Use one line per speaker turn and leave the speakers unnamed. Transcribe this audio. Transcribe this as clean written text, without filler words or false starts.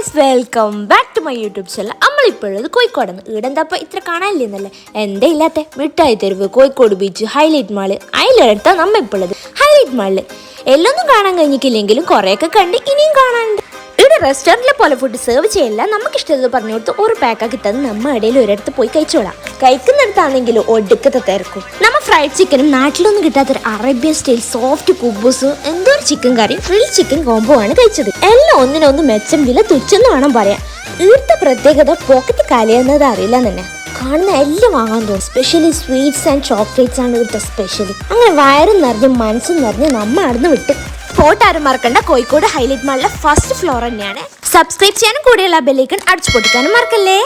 Guys, welcome back to my YouTube channel. നമ്മളിപ്പോഴത് കോഴിക്കോടാണ്. ഇവിടെ എന്താ ഇത്ര കാണാനില്ലെന്നല്ലേ? എന്താ ഇല്ലാത്ത Mithai Theruvu, Kozhikode beach, highlight mall. അതിലടുത്താണ് നമ്മ ഇപ്പോഴത് ഹൈലൈറ്റ് മാളില്. എല്ലൊന്നും കാണാൻ കഴിഞ്ഞിട്ടില്ലെങ്കിലും കുറേയൊക്കെ കണ്ട് ഇനിയും കാണാനുണ്ട്. ഇവിടെ റെസ്റ്റോറൻറ്റിലെ പോലെ ഫുഡ് സെർവ് ചെയ്യില്ല. നമുക്ക് ഇഷ്ടമുള്ളത് പറഞ്ഞു കൊടുത്ത് ഒരു പാക്കാക്കി തന്ന് നമ്മ ഇടയിൽ ഒരിടത്ത് പോയി കഴിച്ചോളാം. കഴിക്കുന്നിടത്താണെങ്കിലും ഒടുക്കത്തെ തിരക്കും. നമ്മ ഫ്രൈഡ് ചിക്കനും നാട്ടിലൊന്നും കിട്ടാത്തൊരു അറേബ്യൻ സ്റ്റൈൽ സോഫ്റ്റ് കുബൂസും എന്തോ ഒരു ചിക്കൻ കറി ഫ്രിൽ ചിക്കൻ കോംബോ ആണ് കഴിച്ചത്. എല്ലാം ഒന്നിനൊന്ന് മെച്ചം, വില തുച്ഛെന്ന് വേണം പറയാൻ. ഇവിടുത്തെ പ്രത്യേകത പോക്കറ്റ് കാലിയെന്നത് അറിയില്ല തന്നെ. കാണുന്ന എല്ലാം വാങ്ങാൻ തോന്നും. സ്പെഷ്യലി സ്വീറ്റ്സ് ആൻഡ് ചോക്ലേറ്റ്സ് ആണ് ഇവിടുത്തെ സ്പെഷ്യലി. അങ്ങനെ വയറും നിറഞ്ഞ് മനസ്സും നിറഞ്ഞ് നമ്മ അവിടുന്ന് വിട്ട് ഫോട്ടോ ആരും മറക്കണ്ട. കോഴിക്കോട് ഹൈലൈറ്റ് മാളിലെ ഫസ്റ്റ് ഫ്ലോർ തന്നെയാണ്. സബ്സ്ക്രൈബ് ചെയ്യാനും കൂടെയുള്ള ബെല്ലൈക്കൺ അടിച്ചു പൊട്ടിക്കാനും മറക്കല്ലേ.